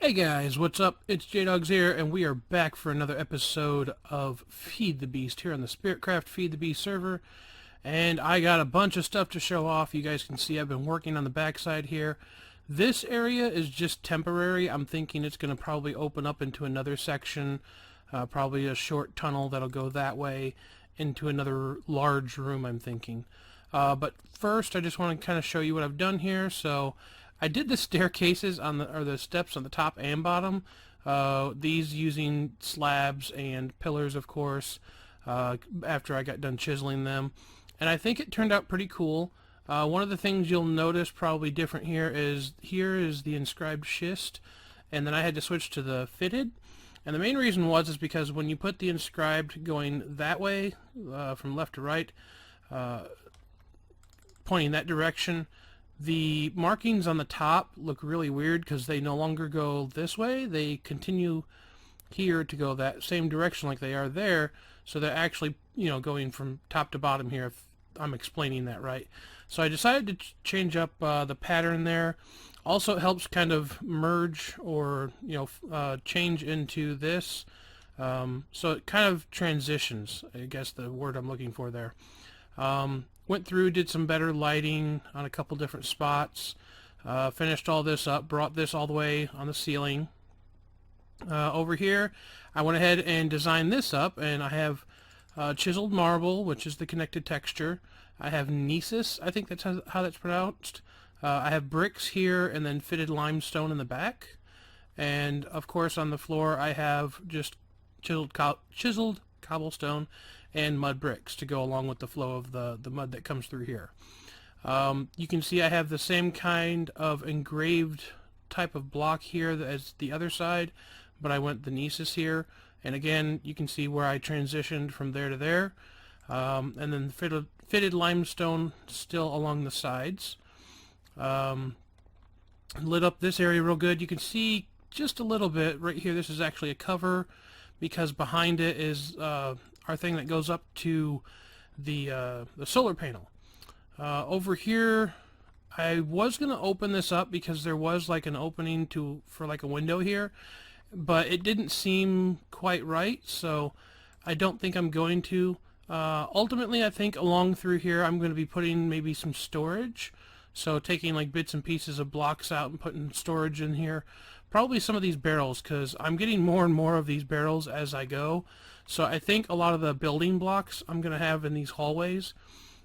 Hey guys, what's up? It's JDawgs here, and we are back for another episode of Feed the Beast here on the Spiritcraft Feed the Beast server. And I got a bunch of stuff to show off. You guys can see I've been working on the backside here. This area is just temporary. I'm thinking it's going to probably open up into another section, probably a short tunnel that'll go that way into another large room, I'm thinking. But first, I just want to kind of show you what I've done here. So I did the staircases on the steps on the top and bottom. These using slabs and pillars, of course, after I got done chiseling them. And I think it turned out pretty cool. One of the things you'll notice probably different here is the inscribed schist, and then I had to switch to the fitted. And the main reason is because when you put the inscribed going that way, from left to right, pointing that direction, the markings on the top look really weird because they no longer go this way. They continue here to go that same direction like they are there. So they're actually, going from top to bottom here, if I'm explaining that right. So I decided to change up the pattern there. Also, it helps kind of merge or, change into this. So it kind of transitions, I guess the word I'm looking for there. Went through, did some better lighting on a couple different spots, finished all this up, brought this all the way on the ceiling. Over here, I went ahead and designed this up, and I have chiseled marble, which is the connected texture. I have Nesis, I think that's how that's pronounced. I have bricks here, and then fitted limestone in the back. And, of course, on the floor, I have just chiseled cobblestone and mud bricks to go along with the flow of the mud that comes through here. You can see I have the same kind of engraved type of block here as the other side, but I went the Nesis here. And again, you can see where I transitioned from there to there. And then fitted limestone still along the sides. Lit up this area real good. You can see just a little bit right here. This is actually a cover because behind it is our thing that goes up to the solar panel. Over here, I was going to open this up because there was like an opening for like a window here, but it didn't seem quite right, so I don't think I'm going to. Ultimately, I think along through here I'm going to be putting maybe some storage, so taking like bits and pieces of blocks out and putting storage in here. Probably some of these barrels, because I'm getting more and more of these barrels as I go. So I think a lot of the building blocks I'm going to have in these hallways.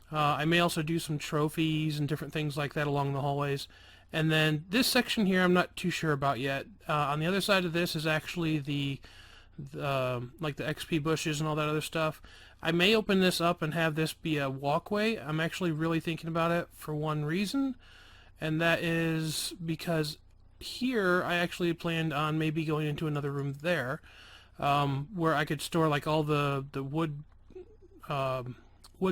I may also do some trophies and different things like that along the hallways. And then this section here I'm not too sure about yet. On the other side of this is actually the like the XP bushes and all that other stuff. I may open this up and have this be a walkway. I'm actually really thinking about it for one reason, and that is because here I actually planned on maybe going into another room there, where I could store like all the wood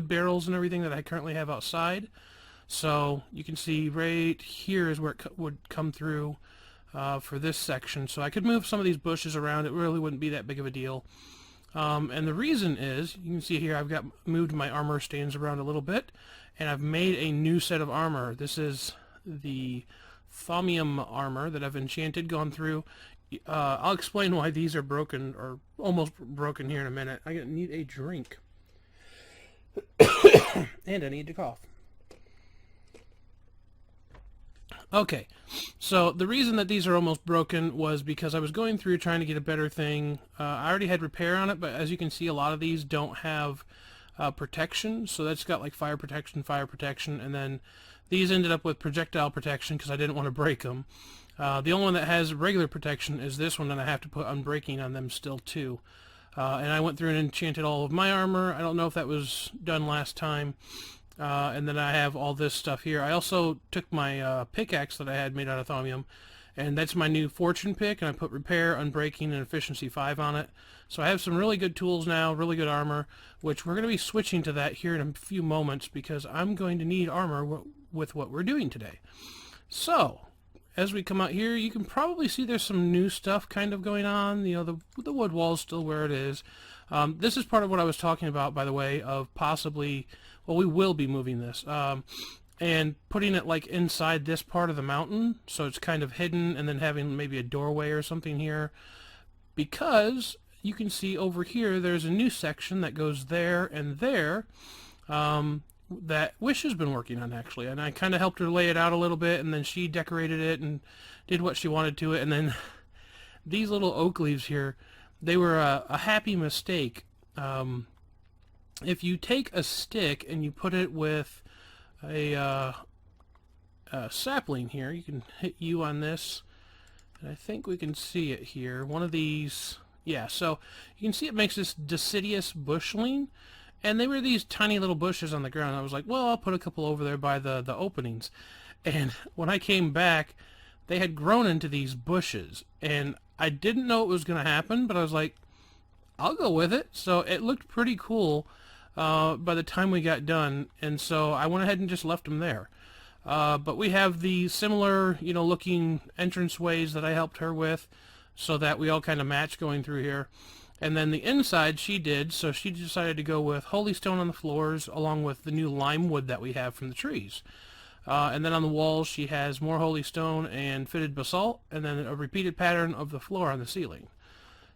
barrels and everything that I currently have outside. So you can see right here is where it would come through for this section. So I could move some of these bushes around. It really wouldn't be that big of a deal. And the reason is, you can see here I've moved my armor stands around a little bit, and I've made a new set of armor. This is the Thaumium armor that I've enchanted, gone through. I'll explain why these are broken, or almost broken, here in a minute. I need a drink. And I need to cough. Okay, so the reason that these are almost broken was because I was going through trying to get a better thing. I already had repair on it, but as you can see, a lot of these don't have protection. So that's got like fire protection, and then these ended up with projectile protection because I didn't want to break them. The only one that has regular protection is this one, and I have to put unbreaking on them still too. And I went through and enchanted all of my armor. I don't know if that was done last time. And then I have all this stuff here. I also took my pickaxe that I had made out of Thaumium, and that's my new fortune pick, and I put repair, unbreaking, and efficiency 5 on it. So I have some really good tools now, really good armor, which we're going to be switching to that here in a few moments because I'm going to need armor with what we're doing today. So as we come out here, you can probably see there's some new stuff kind of going on. The wood wall's still where it is. This is part of what I was talking about, by the way, of possibly, well, we will be moving this. and putting it like inside this part of the mountain, so it's kind of hidden, and then having maybe a doorway or something here, because you can see over here there's a new section that goes there and there, that Wish has been working on actually, and I kind of helped her lay it out a little bit, and then she decorated it and did what she wanted to it. And then these little oak leaves here, they were a happy mistake. If you take a stick and you put it with a sapling here, you can hit U on this, and I think we can see it here. One of these, yeah, so you can see it makes this deciduous bushling, and they were these tiny little bushes on the ground. I was like, well, I'll put a couple over there by the openings. And when I came back, they had grown into these bushes, and I didn't know it was going to happen, but I was like, I'll go with it. So it looked pretty cool by the time we got done, and so I went ahead and just left them there. But we have the similar, you know, looking entranceways that I helped her with, so that we all kind of match going through here. And then the inside she did, so she decided to go with holy stone on the floors along with the new lime wood that we have from the trees. And then on the walls she has more holy stone and fitted basalt, and then a repeated pattern of the floor on the ceiling.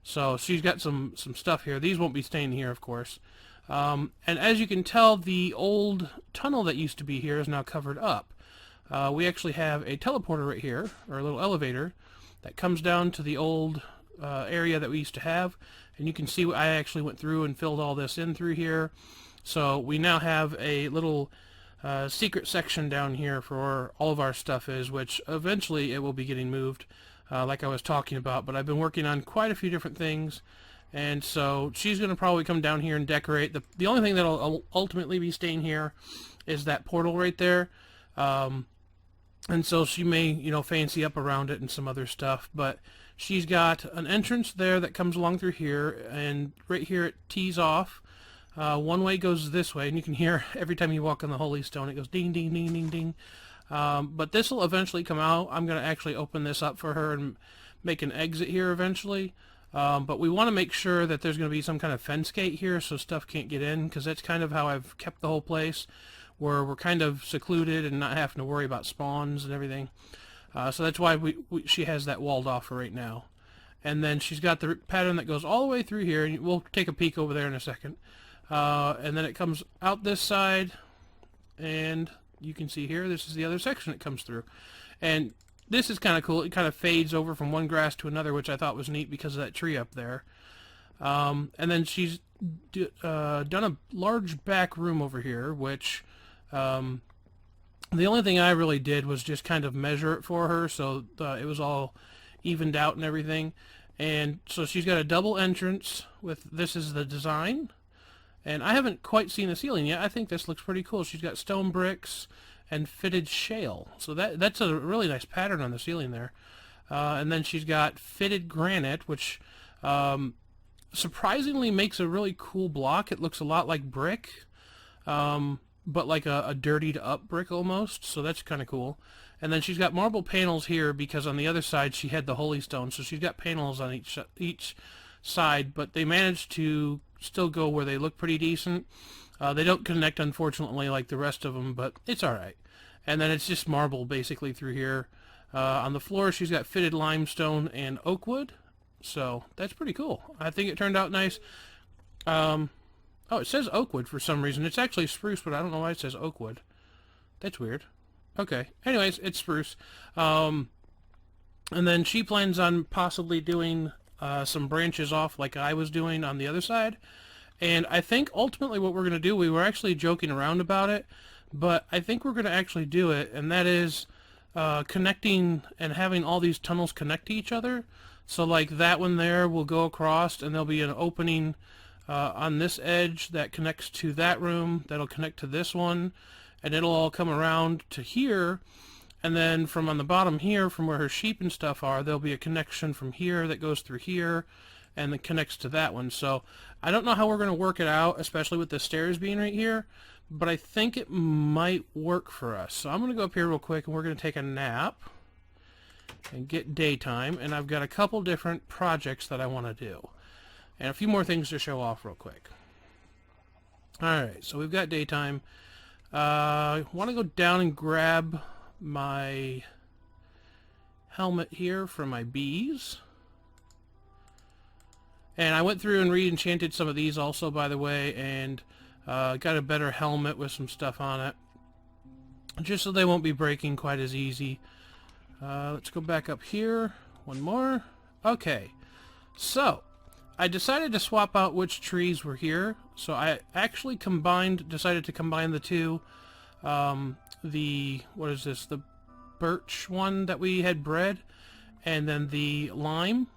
So she's got some stuff here. These won't be staying here, of course. And as you can tell, the old tunnel that used to be here is now covered up. We actually have a teleporter right here, or a little elevator, that comes down to the old area that we used to have. And you can see I actually went through and filled all this in through here. So we now have a little secret section down here for where all of our stuff is, which eventually it will be getting moved, like I was talking about. But I've been working on quite a few different things, and so she's going to probably come down here and decorate. The only thing that will ultimately be staying here is that portal right there. And so she may, you know, fancy up around it and some other stuff, but she's got an entrance there that comes along through here, and right here it tees off. One way goes this way, and you can hear every time you walk on the holy stone, it goes ding, ding, ding, ding, ding. But this will eventually come out. I'm going to actually open this up for her and make an exit here eventually. But we want to make sure that there's going to be some kind of fence gate here so stuff can't get in, because that's kind of how I've kept the whole place, where we're kind of secluded and not having to worry about spawns and everything. So that's why she has that walled off for right now. And then she's got the pattern that goes all the way through here, and we'll take a peek over there in a second. And then it comes out this side, and you can see here, this is the other section it comes through. And this is kind of cool. It kind of fades over from one grass to another, which I thought was neat because of that tree up there. And then she's done a large back room over here, which the only thing I really did was just kind of measure it for her, so it was all evened out and everything. And so she's got a double entrance with, this is the design. And I haven't quite seen the ceiling yet. I think this looks pretty cool. She's got stone bricks and fitted shale. So that's a really nice pattern on the ceiling there. And then she's got fitted granite, which surprisingly makes a really cool block. It looks a lot like brick, but like a dirtied up brick almost. So that's kind of cool. And then she's got marble panels here because on the other side she had the holy stone. So she's got panels on each side, but they managed to still go where they look pretty decent. They don't connect, unfortunately, like the rest of them, but it's alright. And then it's just marble basically through here. On the floor she's got fitted limestone and oak wood, so that's pretty cool. I think it turned out nice. Oh, it says oak wood for some reason. It's actually spruce, but I don't know why it says oak wood. That's weird. Okay, anyways, it's spruce. And then she plans on possibly doing some branches off like I was doing on the other side. And I think ultimately what we're going to do, we were actually joking around about it, but I think we're going to actually do it, and that is connecting and having all these tunnels connect to each other. So like that one there will go across, and there'll be an opening on this edge that connects to that room, that'll connect to this one, and it'll all come around to here. And then from on the bottom here, from where her sheep and stuff are, there'll be a connection from here that goes through here and then connects to that one. So I don't know how we're going to work it out, especially with the stairs being right here, but I think it might work for us. So I'm going to go up here real quick, and we're going to take a nap and get daytime. And I've got a couple different projects that I want to do, and a few more things to show off real quick. Alright, so we've got daytime. I want to go down and grab my helmet here for my bees. And I went through and re-enchanted some of these also, by the way, and got a better helmet with some stuff on it, just so they won't be breaking quite as easy. Let's go back up here. One more. Okay, so I decided to swap out which trees were here. So I actually decided to combine the two. What is this? The birch one that we had bred, and then the lime.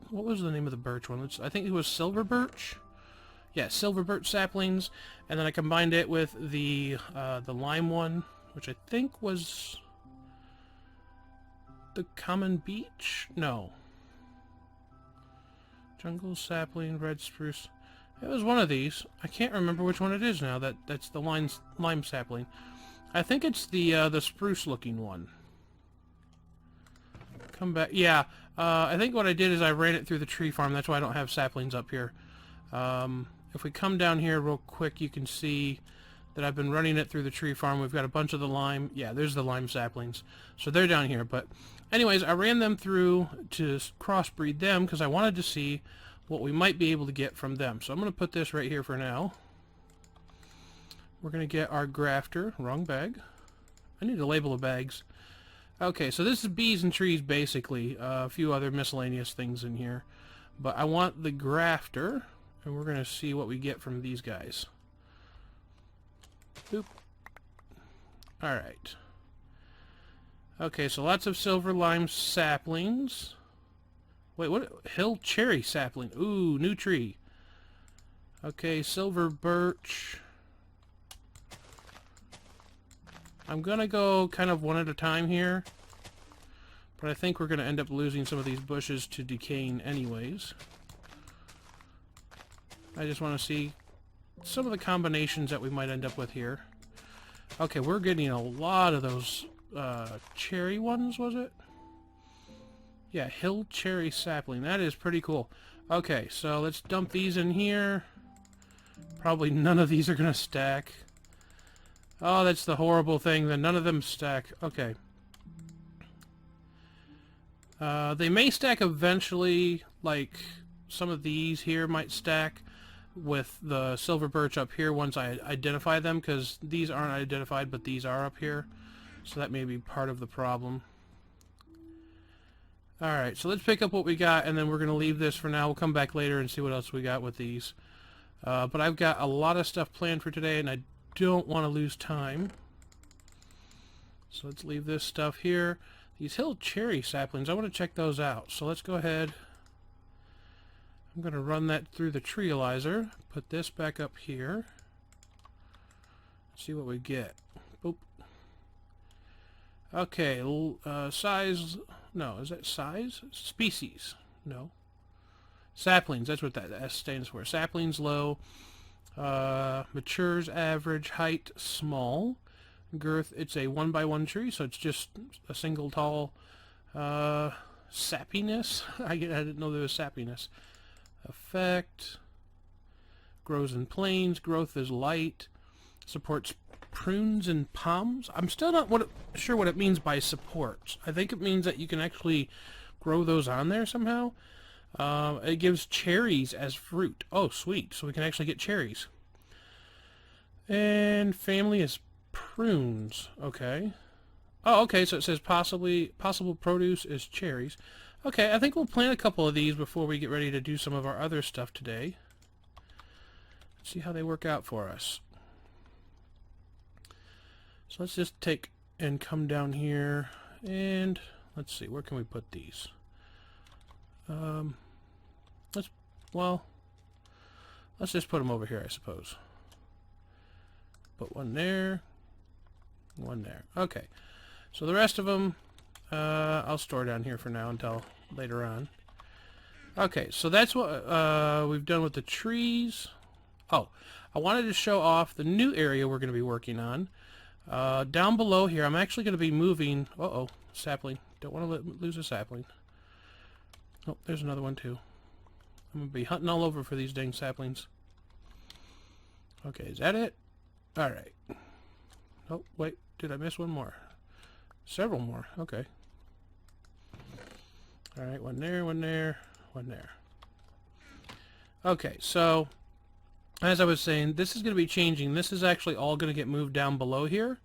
What was the name of the birch one? I think it was silver birch. Yeah, silver birch saplings, and then I combined it with the lime one, which I think was the common beech? No. Jungle sapling, red spruce. It was one of these. I can't remember which one it is now. That's the lime sapling. I think it's the spruce looking one. Come back. Yeah. I think what I did is I ran it through the tree farm. That's why I don't have saplings up here. If we come down here real quick, you can see that I've been running it through the tree farm. We've got a bunch of the lime. Yeah, there's the lime saplings. So they're down here. But anyways, I ran them through to crossbreed them because I wanted to see what we might be able to get from them. So I'm going to put this right here for now. We're going to get our grafter. Wrong bag. I need to label the bags. Okay, so this is bees and trees, basically. A few other miscellaneous things in here. But I want the grafter, and we're going to see what we get from these guys. Boop. Alright. Okay, so lots of silver lime saplings. Wait, what? Hill cherry sapling. Ooh, new tree. Okay, silver birch. I'm going to go kind of one at a time here. But I think we're going to end up losing some of these bushes to decaying anyways. I just want to see some of the combinations that we might end up with here. Okay, we're getting a lot of those cherry ones, was it? Yeah, hill cherry sapling. That is pretty cool. Okay, so let's dump these in here. Probably none of these are going to stack. Oh, that's the horrible thing. Then none of them stack. Okay. They may stack eventually, like some of these here might stack with the silver birch up here once I identify them, because these aren't identified, but these are up here. So that may be part of the problem. Alright, so let's pick up what we got, and then we're going to leave this for now. We'll come back later and see what else we got with these. But I've got a lot of stuff planned for today, and I don't want to lose time. So let's leave this stuff here. These hill cherry saplings, I want to check those out. So let's go ahead. I'm going to run that through the treealizer. Put this back up here. See what we get. Boop. Okay, size. No, is that size? Species. No. Saplings, that's what that S stands for. Saplings low. Matures average. Height small. Girth, it's a 1x1 tree, so it's just a single tall. Sappiness. I didn't know there was sappiness. Effect. Grows in plains. Growth is light. Supports prunes and palms. I'm still not sure what it means by supports. I think it means that you can actually grow those on there somehow. It gives cherries as fruit. Oh, sweet. So we can actually get cherries. And family is prunes. Okay. Oh, okay. So it says possible produce is cherries. Okay, I think we'll plant a couple of these before we get ready to do some of our other stuff today. Let's see how they work out for us. So let's just take and come down here, and let's see, where can we put these? Let's just put them over here, I suppose. Put one there, one there. Okay, so the rest of them I'll store down here for now until later on. Okay, so that's what we've done with the trees. Oh, I wanted to show off the new area we're going to be working on. Down below here, I'm actually going to be moving... Uh-oh, sapling. Don't want to lose a sapling. Oh, there's another one too. I'm going to be hunting all over for these dang saplings. Okay, is that it? Alright. Oh, wait. Did I miss one more? Several more. Okay. Alright, one there, one there, one there. Okay, so as I was saying, this is going to be changing. This is actually all going to get moved down below here.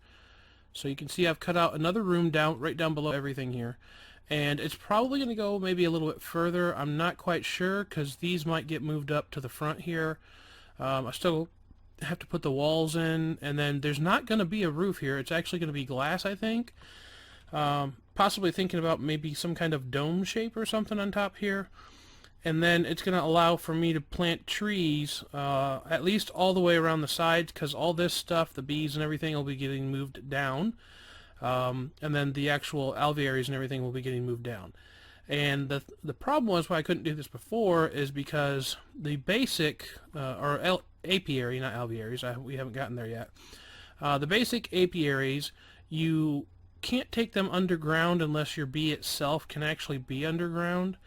So you can see I've cut out another room right down below everything here. And it's probably going to go maybe a little bit further. I'm not quite sure because these might get moved up to the front here. I still have to put the walls in, and then there's not going to be a roof here. It's actually going to be glass, I think. Possibly thinking about maybe some kind of dome shape or something on top here. And then it's going to allow for me to plant trees at least all the way around the sides, because all this stuff, the bees and everything, will be getting moved down. And then the actual alvearies and everything will be getting moved down. And the problem was why I couldn't do this before is because the basic, or apiary, not alvearies, we haven't gotten there yet. The basic apiaries, you can't take them underground unless your bee itself can actually be underground.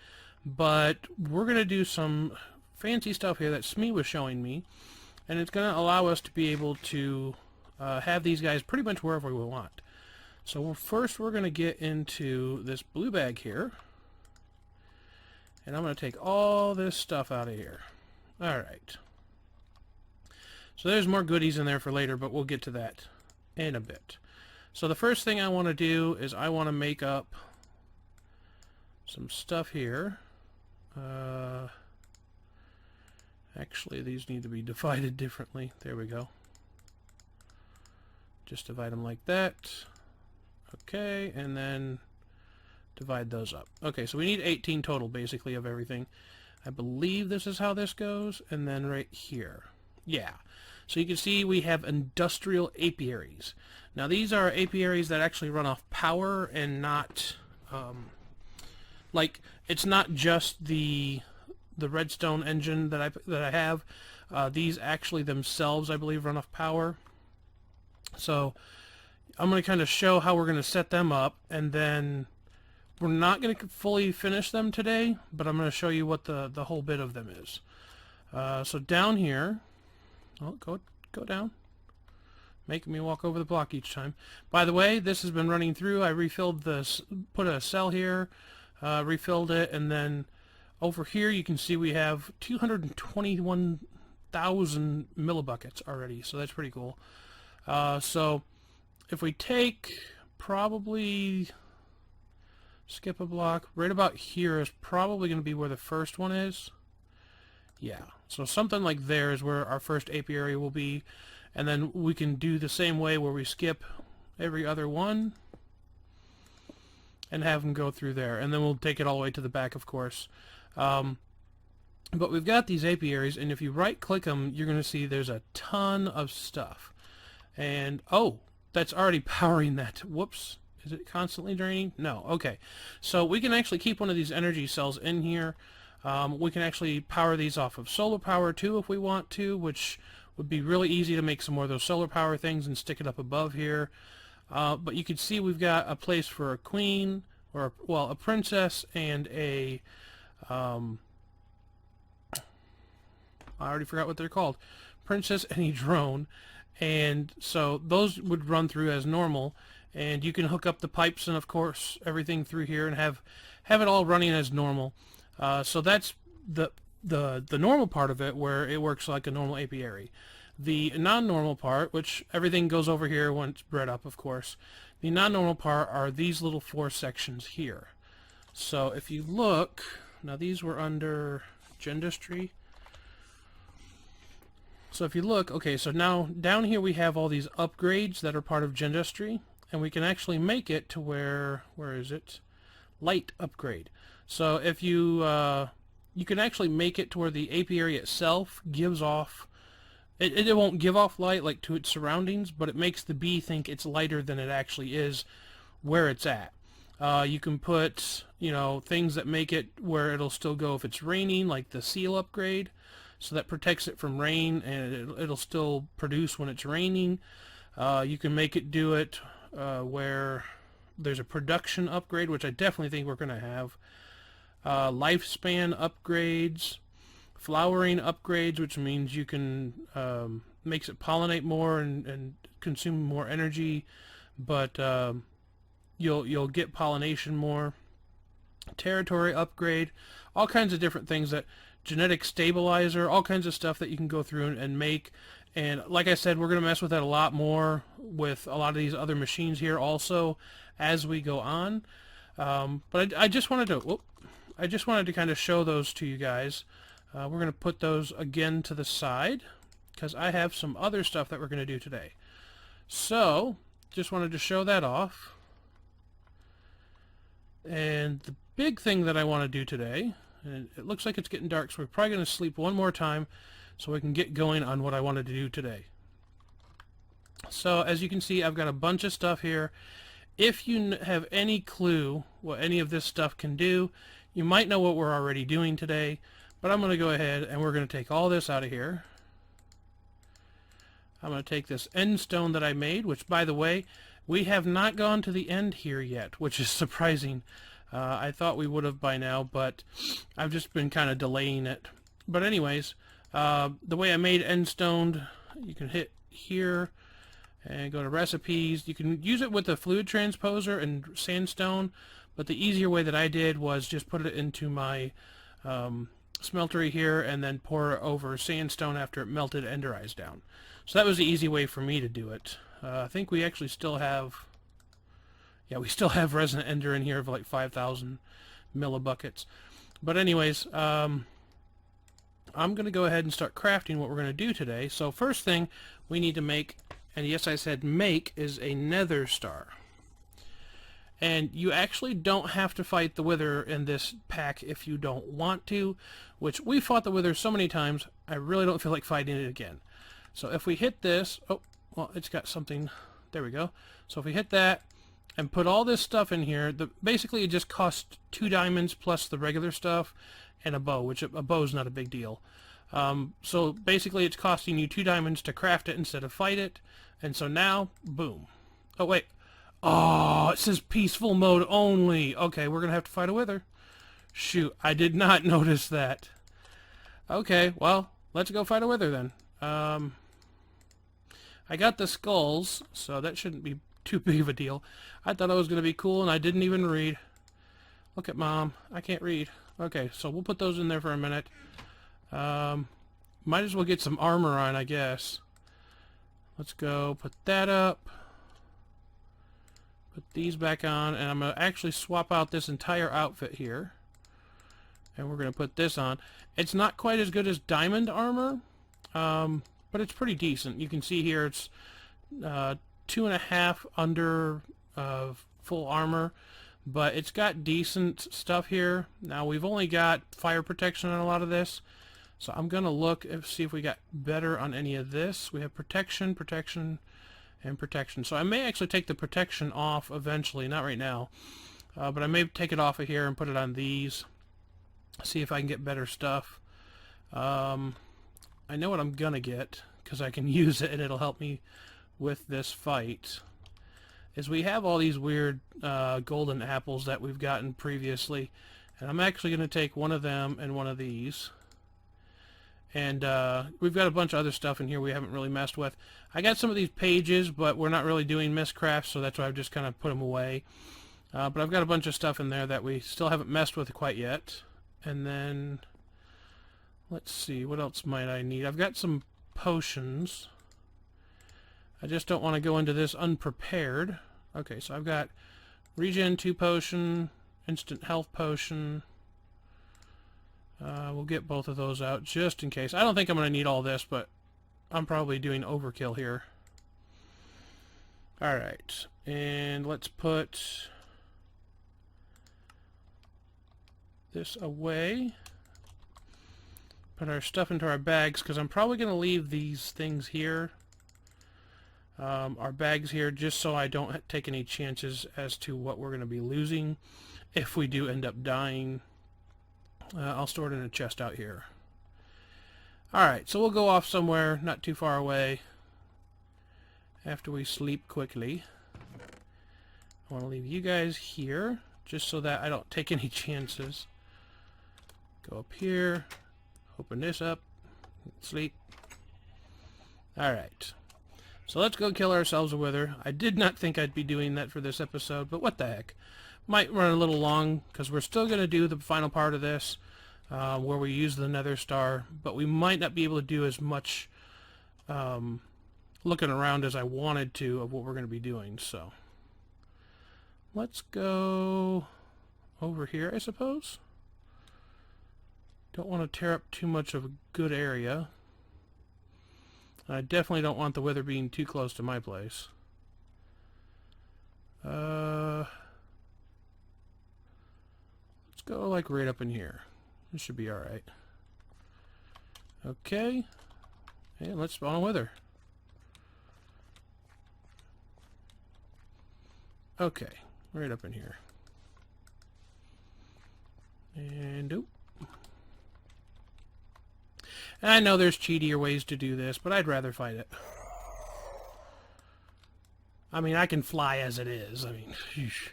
But we're going to do some fancy stuff here that Smee was showing me, and it's going to allow us to be able to have these guys pretty much wherever we want. So first we're going to get into this blue bag here, and I'm going to take all this stuff out of here. Alright. So there's more goodies in there for later, but we'll get to that in a bit. So the first thing I want to do is I want to make up some stuff here. Actually, these need to be divided differently. There we go. Just divide them like that. Okay, and then divide those up. Okay, so we need 18 total, basically, of everything. I believe this is how this goes, and then right here. Yeah. So you can see we have industrial apiaries. Now, these are apiaries that actually run off power and not... like, it's not just the redstone engine that I have. These actually themselves, I believe, run off power. So I'm going to kind of show how we're going to set them up, and then we're not going to fully finish them today, but I'm going to show you what the whole bit of them is. So down here, oh, go down. Making me walk over the block each time. By the way, this has been running through. I refilled this, put a cell here, refilled it, and then over here you can see we have 221,000 millibuckets already, so that's pretty cool. So if we take, probably skip a block, right about here is probably going to be where the first one is. Yeah, so something like there is where our first apiary will be, and then we can do the same way where we skip every other one and have them go through there, and then we'll take it all the way to the back, of course. But we've got these apiaries, and if you right click them, you're going to see there's a ton of stuff. And oh, that's already powering that. Whoops. Is it constantly draining? No. Okay. So we can actually keep one of these energy cells in here. We can actually power these off of solar power too if we want to, which would be really easy to make some more of those solar power things and stick it up above here. But you can see we've got a place for a queen, or well, a princess and a I already forgot what they're called. Princess and a drone. And so those would run through as normal, and you can hook up the pipes and of course everything through here and have it all running as normal. So that's the normal part of it, where it works like a normal apiary. The non-normal part, which everything goes over here when it's bred up, of course. The non-normal part are these little 4 sections here. So if you look, now these were under Gendustry. So if you look, okay, so now down here we have all these upgrades that are part of Gendustry, and we can actually make it to where is it? Light upgrade. So if you you can actually make it to where the apiary itself gives off, it won't give off light like to its surroundings, but it makes the bee think it's lighter than it actually is where it's at. You can put, you know, things that make it where it'll still go if it's raining, like the seal upgrade, so that protects it from rain, and it'll still produce when it's raining. You can make it do it where there's a production upgrade, which I definitely think we're going to have. Lifespan upgrades, flowering upgrades, which means you can makes it pollinate more and consume more energy, but you'll get pollination more. Territory upgrade, all kinds of different things, that genetic stabilizer, all kinds of stuff that you can go through and make. And like I said, we're going to mess with that a lot more with a lot of these other machines here also as we go on. But I just wanted to kind of show those to you guys. We're going to put those again to the side because I have some other stuff that we're going to do today. So just wanted to show that off. And the big thing that I want to do today, and it looks like it's getting dark, so we're probably going to sleep one more time so we can get going on what I wanted to do today. So as you can see, I've got a bunch of stuff here. If you have any clue what any of this stuff can do, you might know what we're already doing today, but I'm going to go ahead and we're going to take all this out of here. I'm going to take this end stone that I made, which, by the way, we have not gone to the end here yet, which is surprising. I thought we would have by now, but I've just been kind of delaying it. But anyways, the way I made end stone, you can hit here and go to recipes. You can use it with the fluid transposer and sandstone, but the easier way that I did was just put it into my smeltery here and then pour it over sandstone after it melted enderized down. So that was the easy way for me to do it. I think we actually still have, yeah, we still have resin ender in here of like 5,000 millibuckets. But anyways, I'm going to go ahead and start crafting what we're going to do today. So first thing we need to make, and yes, I said make, is a nether star. And you actually don't have to fight the wither in this pack if you don't want to, which we fought the wither so many times, I really don't feel like fighting it again. So if we hit this, oh, well, it's got something, there we go. So if we hit that and put all this stuff in here, basically it just costs 2 diamonds plus the regular stuff and a bow, which a bow's not a big deal. So basically it's costing you 2 diamonds to craft it instead of fight it. And so now, boom. Oh, wait. Oh, it says peaceful mode only. Okay, we're going to have to fight a wither. Shoot, I did not notice that. Okay, well, let's go fight a wither then. I got the skulls, so that shouldn't be too big of a deal. I thought it was going to be cool, and I didn't even read. Look at Mom. I can't read. Okay, so we'll put those in there for a minute. Might as well get some armor on, I guess. Let's go put that up. Put these back on, and I'm going to actually swap out this entire outfit here. And we're going to put this on. It's not quite as good as diamond armor, but it's pretty decent. You can see here it's 2.5 under full armor, but it's got decent stuff here. Now we've only got fire protection on a lot of this, so I'm gonna look and see if we got better on any of this. We have protection, protection, and protection. So I may actually take the protection off eventually, not right now, but I may take it off of here and put it on these. See if I can get better stuff. I know what I'm gonna get because I can use it and it'll help me with this fight. Is we have all these weird golden apples that we've gotten previously, and I'm actually gonna take one of them and one of these. And we've got a bunch of other stuff in here we haven't really messed with. I got some of these pages, but we're not really doing miscrafts, so that's why I've just kind of put them away. But I've got a bunch of stuff in there that we still haven't messed with quite yet. And then, let's see, what else might I need? I've got some potions. I just don't want to go into this unprepared. Okay, so I've got regen 2 potion, instant health potion. We'll get both of those out just in case. I don't think I'm going to need all this, but I'm probably doing overkill here. Alright, and let's put this away. Put our stuff into our bags, because I'm probably going to leave these things here. Our bags here, just so I don't take any chances as to what we're going to be losing if we do end up dying. I'll store it in a chest out here. Alright, so we'll go off somewhere not too far away after we sleep quickly. I want to leave you guys here just so that I don't take any chances. Go up here. Open this up. Sleep. Alright. So let's go kill ourselves a wither. I did not think I'd be doing that for this episode, but what the heck. Might run a little long, because we're still going to do the final part of this, where we use the nether star, but we might not be able to do as much looking around as I wanted to of what we're going to be doing, so. Let's go over here, I suppose. Don't want to tear up too much of a good area. I definitely don't want the wither being too close to my place. Let's go like right up in here. This should be alright. Okay. And let's spawn a wither. Okay. Right up in here. And oop. I know there's cheatier ways to do this, but I'd rather fight it. I mean, I can fly as it is. I mean, sheesh.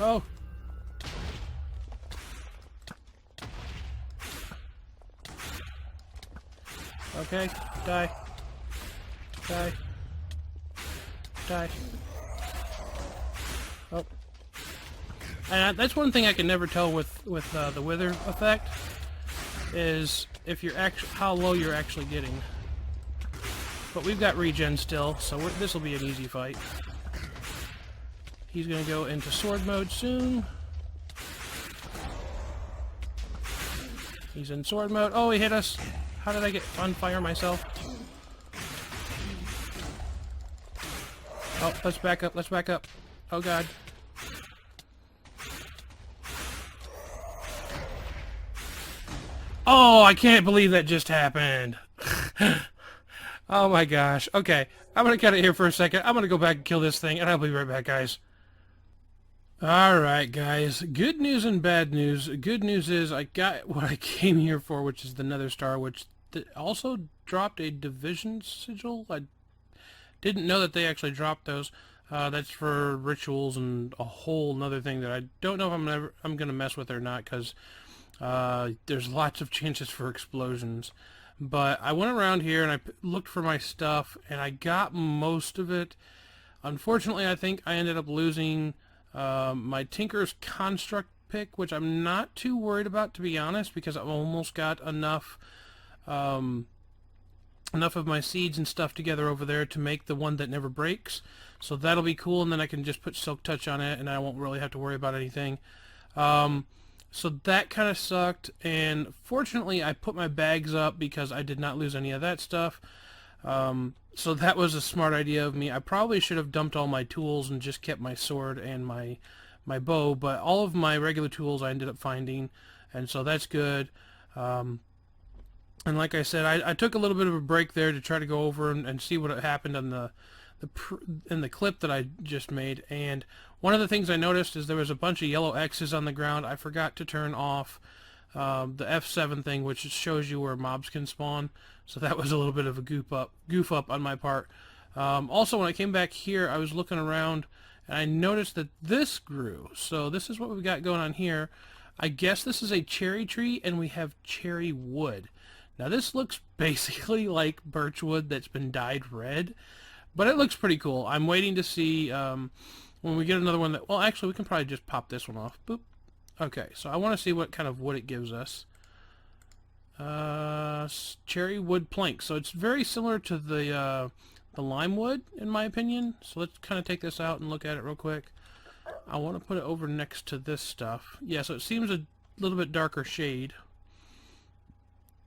Oh. Okay, die. Die. Die. Oh. And that's one thing I can never tell with the wither effect, is if you're how low you're actually getting. But we've got regen still, so this will be an easy fight. He's going to go into sword mode soon. He's in sword mode. Oh, he hit us. How did I get on fire myself? Oh, let's back up. Let's back up. Oh, God. Oh, I can't believe that just happened. Oh, my gosh. Okay, I'm going to cut it here for a second. I'm going to go back and kill this thing, and I'll be right back, guys. Alright guys, good news and bad news. Good news is I got what I came here for, which is the nether star, which also dropped a division sigil. I didn't know that they actually dropped those. That's for rituals and a whole nother thing that I don't know if I'm gonna mess with or not, because there's lots of chances for explosions. But I went around here and I looked for my stuff, and I got most of it. Unfortunately, I think I ended up losing my Tinker's Construct pick, which I'm not too worried about, to be honest, because I've almost got enough enough of my seeds and stuff together over there to make the one that never breaks. So that'll be cool, and then I can just put Silk Touch on it, and I won't really have to worry about anything. So that kind of sucked, and fortunately I put my bags up because I did not lose any of that stuff. So that was a smart idea of me. I probably should have dumped all my tools and just kept my sword and my bow, but all of my regular tools I ended up finding, and so that's good. And like I said, I took a little bit of a break there to try to go over and see what happened on in the clip that I just made, and one of the things I noticed is there was a bunch of yellow X's on the ground. I forgot to turn off the F7 thing, which shows you where mobs can spawn. So that was a little bit of a goof up on my part. Also, when I came back here, I was looking around and I noticed that this grew. So this is what we've got going on here. I guess this is a cherry tree, and we have cherry wood. Now this looks basically like birch wood that's been dyed red, but it looks pretty cool. I'm waiting to see when we get another one that, well, actually we can probably just pop this one off. Boop. Okay, so I want to see what kind of wood it gives us. Cherry wood plank. So it's very similar to the lime wood, in my opinion. So let's kind of take this out and look at it real quick. I want to put it over next to this stuff. Yeah, so it seems a little bit darker shade.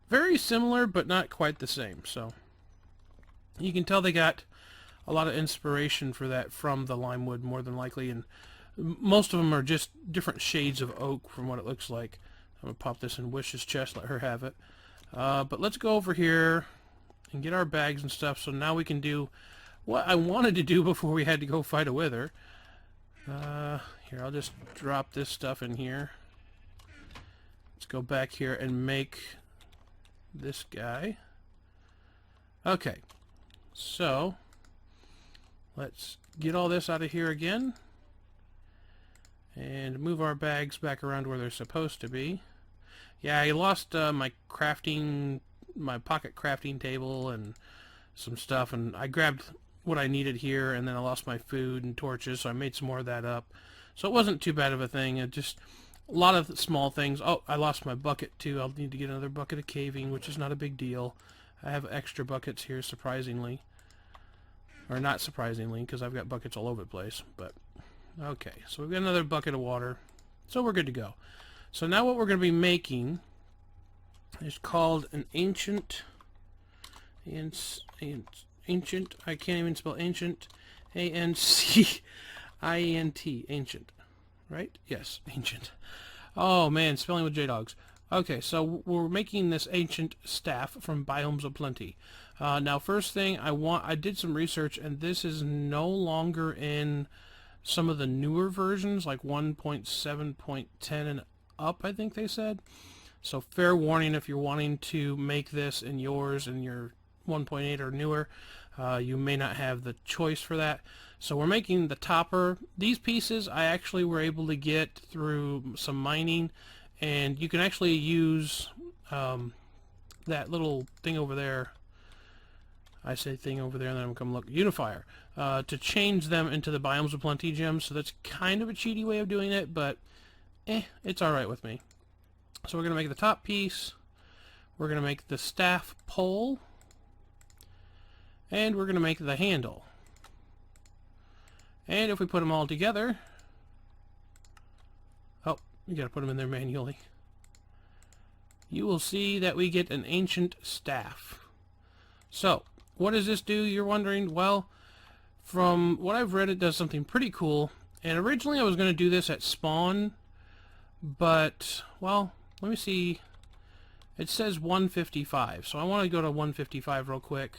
Very similar, but not quite the same. So you can tell they got a lot of inspiration for that from the lime wood, more than likely, and most of them are just different shades of oak from what it looks like. I'm going to pop this in Wish's chest, let her have it. But let's go over here and get our bags and stuff, so now we can do what I wanted to do before we had to go fight a wither. Here, I'll just drop this stuff in here. Let's go back here and make this guy. Okay, so let's get all this out of here again. And move our bags back around where they're supposed to be. Yeah, I lost my pocket crafting table and some stuff, and I grabbed what I needed here, and then I lost my food and torches, so I made some more of that up. So it wasn't too bad of a thing. It just a lot of small things. Oh, I lost my bucket too. I'll need to get another bucket of caving, which is not a big deal. I have extra buckets here, surprisingly. Or not surprisingly, because I've got buckets all over the place. But okay, so we've got another bucket of water. So we're good to go. So now what we're going to be making is called an ancient, I can't even spell ancient, A-N-C-I-E-N-T, ancient, right? Yes, ancient. Oh man, spelling with JDawgs. Okay, so we're making this ancient staff from Biomes of Plenty. Now first thing I did some research, and this is no longer in some of the newer versions, like 1.7.10 and up, I think they said. So fair warning, if you're wanting to make this in yours and your 1.8 or newer, you may not have the choice for that. So we're making the topper. These pieces I actually were able to get through some mining, and you can actually use that little thing over there. I say thing over there, and then I'm going to look, unifier, to change them into the Biomes of Plenty gems. So that's kind of a cheaty way of doing it, but it's alright with me. So we're going to make the top piece, we're going to make the staff pole, and we're going to make the handle. And if we put them all together, oh, you got to put them in there manually, you will see that we get an ancient staff. So what does this do, you're wondering? Well, from what I've read, it does something pretty cool. And originally I was going to do this at spawn, but, well, let me see. It says 155, so I want to go to 155 real quick.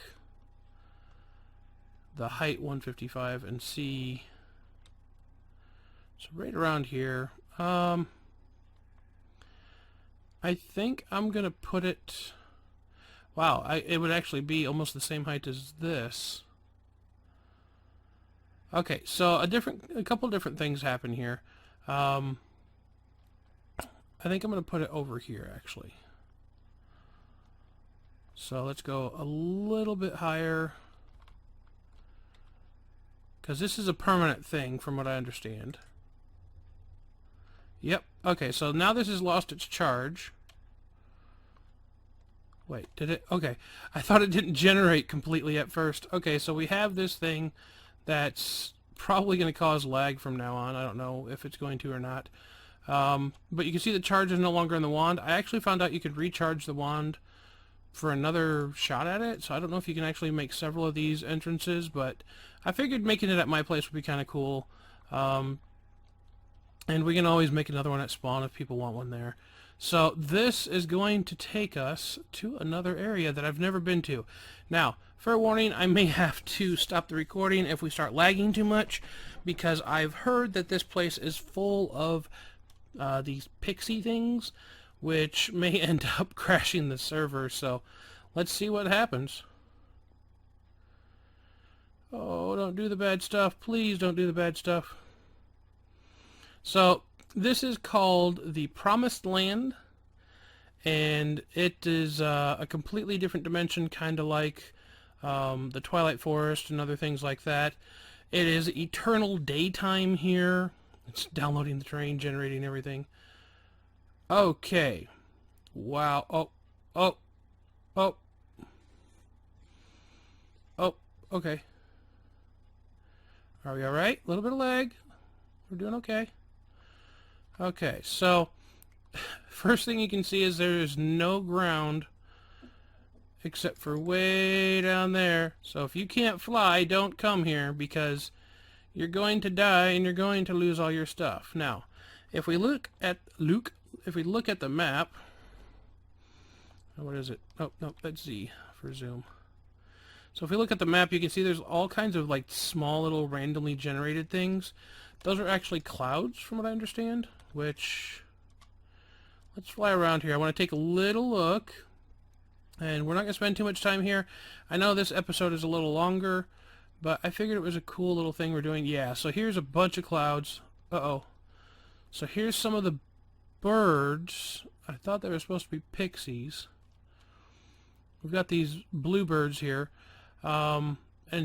The height 155 and see. So right around here. I think I'm going to put it... Wow, it would actually be almost the same height as this. Okay, so a couple different things happen here. I think I'm going to put it over here, actually. So let's go a little bit higher, because this is a permanent thing from what I understand. Yep, okay, so now this has lost its charge. Wait, did it? Okay, I thought it didn't generate completely at first. Okay, so we have this thing that's probably going to cause lag from now on. I don't know if it's going to or not. But you can see the charge is no longer in the wand. I actually found out you could recharge the wand for another shot at it, so I don't know if you can actually make several of these entrances, but I figured making it at my place would be kind of cool. And we can always make another one at spawn if people want one there. So this is going to take us to another area that I've never been to. Now, fair warning, I may have to stop the recording if we start lagging too much, because I've heard that this place is full of these pixie things, which may end up crashing the server. So let's see what happens. Oh, don't do the bad stuff. Please don't do the bad stuff. So this is called the Promised Land, and it is a completely different dimension, kind of like the Twilight Forest and other things like that. It is eternal daytime here. It's downloading the terrain, generating everything. Okay. Wow. Oh. Okay. Are we alright? A little bit of lag. We're doing okay. Okay, so first thing you can see is there is no ground except for way down there. So if you can't fly, don't come here, because you're going to die and you're going to lose all your stuff. Now, if we look at the map, what is it? Oh, no, that's Z for zoom. So if we look at the map, you can see there's all kinds of like small little randomly generated things. Those are actually clouds, from what I understand, which, let's fly around here. I want to take a little look, and we're not going to spend too much time here. I know this episode is a little longer, but I figured it was a cool little thing we're doing. Yeah, so here's a bunch of clouds. Uh-oh. So here's some of the birds. I thought they were supposed to be pixies. We've got these bluebirds here. And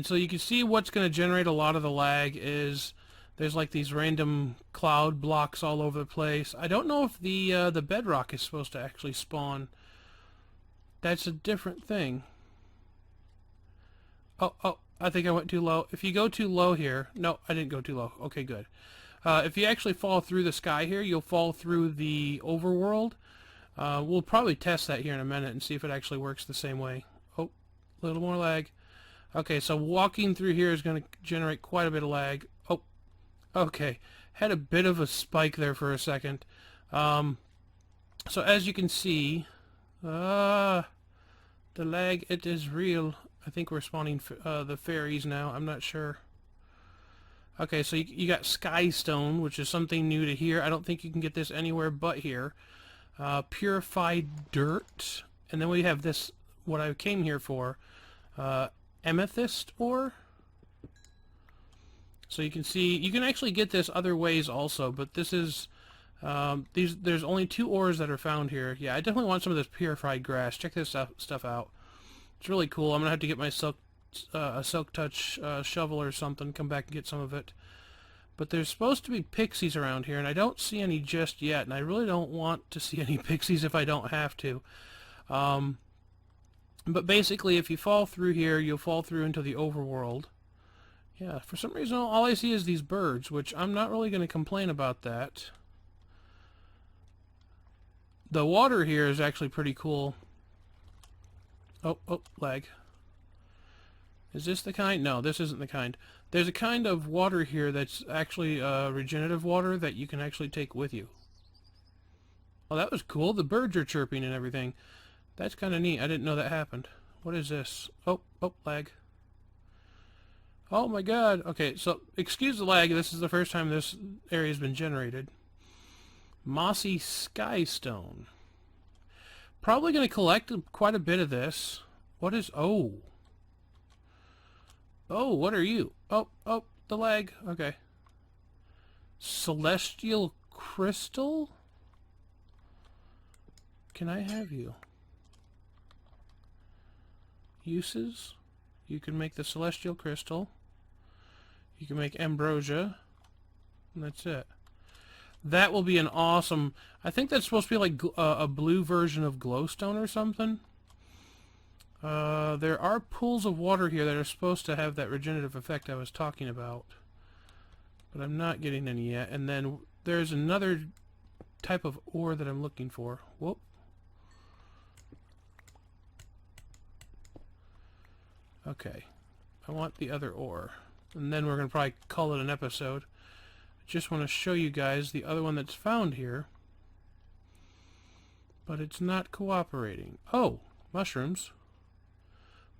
so you can see what's going to generate a lot of the lag is there's like these random cloud blocks all over the place. I don't know if the bedrock is supposed to actually spawn. That's a different thing. Oh, I think I went too low. If you go too low here... No, I didn't go too low. Okay, good. If you actually fall through the sky here, you'll fall through the overworld. We'll probably test that here in a minute and see if it actually works the same way. Oh, a little more lag. Okay, so walking through here is going to generate quite a bit of lag. Oh, okay. Had a bit of a spike there for a second. So as you can see, the lag, it is real. I think we're spawning the fairies now. I'm not sure. Okay, so you got sky stone, which is something new to here. I don't think you can get this anywhere but here. Purified dirt. And then we have this, what I came here for, amethyst ore. So you can see, you can actually get this other ways also, but this is, there's only 2 ores that are found here. Yeah, I definitely want some of this purified grass. Check this stuff out. It's really cool. I'm going to have to get my a silk touch shovel or something, come back and get some of it. But there's supposed to be pixies around here, and I don't see any just yet, and I really don't want to see any pixies if I don't have to. But basically, if you fall through here, you'll fall through into the overworld. Yeah, for some reason, all I see is these birds, which I'm not really going to complain about that. The water here is actually pretty cool. Oh, lag. Is this the kind? No, this isn't the kind. There's a kind of water here that's actually regenerative water that you can actually take with you. Oh, that was cool. The birds are chirping and everything. That's kind of neat. I didn't know that happened. What is this? Oh, lag. Oh my god. Okay, so excuse the lag. This is the first time this area has been generated. Mossy sky stone. Probably going to collect quite a bit of this. What is... Oh, what are you? Oh, the lag. Okay. Celestial crystal? Can I have you? Uses? You can make the celestial crystal. You can make ambrosia. And that's it. That will be an awesome... I think that's supposed to be like a blue version of glowstone or something. There are pools of water here that are supposed to have that regenerative effect I was talking about. But I'm not getting any yet. And then there's another type of ore that I'm looking for. Whoop. Okay. I want the other ore. And then we're going to probably call it an episode. Just want to show you guys the other one that's found here. But it's not cooperating. Oh, mushrooms.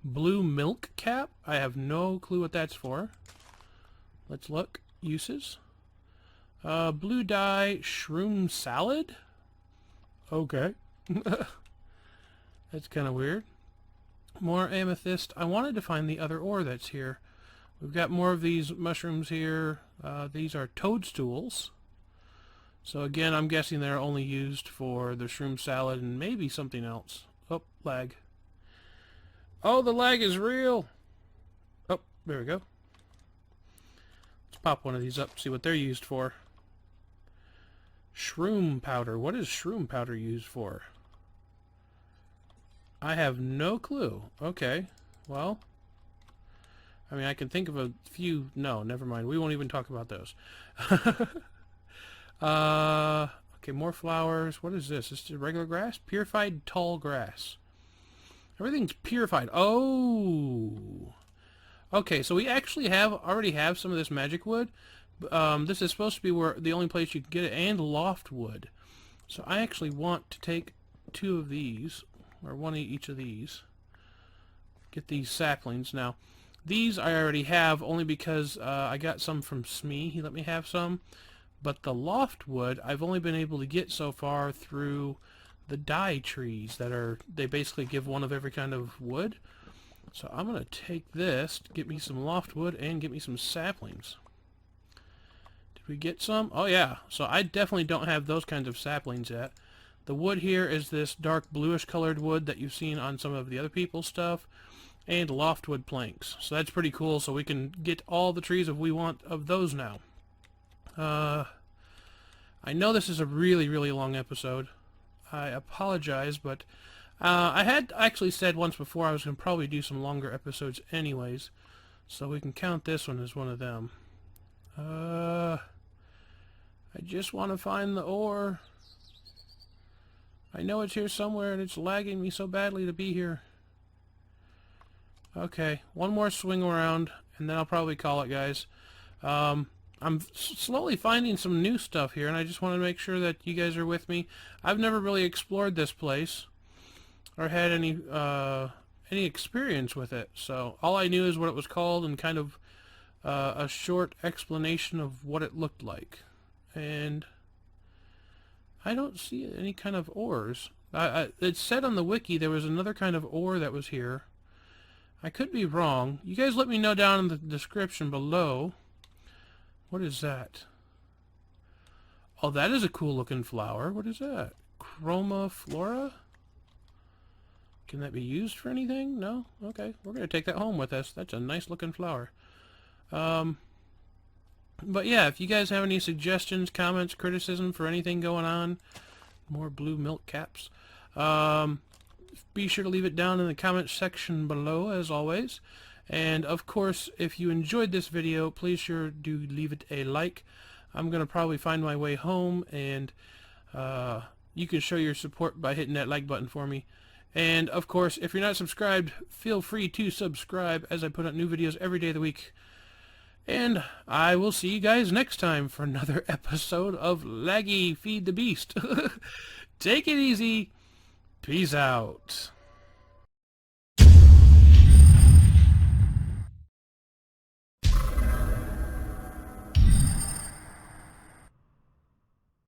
Blue milk cap? I have no clue what that's for. Let's look. Uses. Blue dye shroom salad? Okay. That's kind of weird. More amethyst. I wanted to find the other ore that's here. We've got more of these mushrooms here. These are toadstools. So again, I'm guessing they're only used for the shroom salad and maybe something else. Oh, lag. Oh, the lag is real. Oh, there we go. Let's pop one of these up, see what they're used for. Shroom powder. What is shroom powder used for? I have no clue. Okay, well... I mean, I can think of a few... No, never mind. We won't even talk about those. Okay, more flowers. What is this? Is this regular grass? Purified tall grass. Everything's purified. Oh! Okay, so we actually already have some of this magic wood. This is supposed to be the only place you can get it, and loft wood. So I actually want to take 2 of these, or 1 of each of these. Get these saplings. Now, these I already have only because I got some from Smee. He let me have some. But the loft wood I've only been able to get so far through the dye trees they basically give 1 of every kind of wood. So I'm going to take this to get me some loft wood and get me some saplings. Did Did we get some? Oh yeah, so I definitely don't have those kinds of saplings yet. The wood here is this dark bluish colored wood that you've seen on some of the other people's stuff, and loftwood planks. So that's pretty cool, so we can get all the trees if we want of those now. I know this is a really, really long episode. I apologize, but I had actually said once before I was going to probably do some longer episodes anyways, so we can count this one as one of them. I just want to find the ore. I know it's here somewhere, and it's lagging me so badly to be here. Okay, one more swing around, and then I'll probably call it, guys. I'm slowly finding some new stuff here, and I just want to make sure that you guys are with me. I've never really explored this place or had any experience with it, so all I knew is what it was called and kind of a short explanation of what it looked like. And I don't see any kind of ores. It said on the wiki there was another kind of ore that was here. I could be wrong. You guys let me know down in the description below. What is that? Oh, that is a cool looking flower. What is that? Chroma flora? Can that be used for anything? No? Okay. We're going to take that home with us. That's a nice looking flower. But yeah, if you guys have any suggestions, comments, criticism for anything going on, more blue milk caps, be sure to leave it down in the comment section below, as always. And of course, if you enjoyed this video, please sure do leave it a like. I'm going to probably find my way home, and you can show your support by hitting that like button for me. And of course, if you're not subscribed, feel free to subscribe, as I put out new videos every day of the week. And I will see you guys next time for another episode of Laggy Feed the Beast. Take it easy. Peace out.